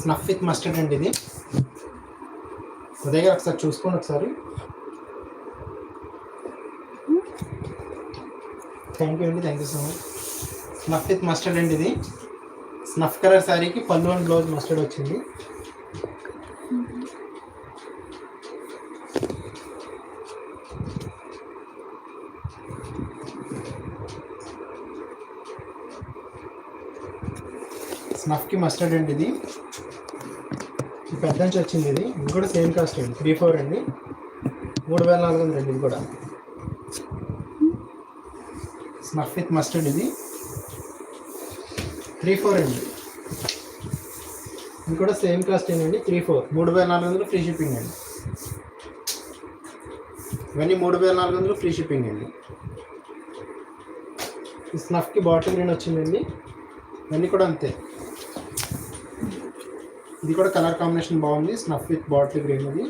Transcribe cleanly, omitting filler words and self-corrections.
Snuff with mustard అండి ఇది. ఉదయ్ గారు ఒకసారి చూసుకోండి ఒకసారి. థ్యాంక్ యూ అండి, thank you so much. Snuff with mustard అండి ఇది. స్నఫ్ కలర్ శారీకి పళ్ళు అండ్ బ్లౌజ్ మస్టర్డ్ వచ్చింది. స్నఫ్కి మస్టర్డ్ అండి ఇది. పెద్ద నుంచి వచ్చింది ఇది. ఇది కూడా సేమ్ కాస్ట్ అండి, 34 అండి. 3400 అండి ఇది కూడా. స్నఫ్ విత్ మస్టర్డ్ ఇది 34 అండి. ఇది కూడా సేమ్ కాస్ట్ అండి, 34. 3400 ఫ్రీ షిప్పింగ్ అండి. ఇవన్నీ 3400 ఫ్రీ షిప్పింగ్ అండి. ఈ స్నఫ్కి బాటిల్ గ్రీన్ వచ్చిందండి. ఇవన్నీ కూడా అంతే. ఇది కూడా కలర్ కాంబినేషన్ బాగుంది. స్నఫ్ విత్ బాటిల్ గ్రీన్ ఇది.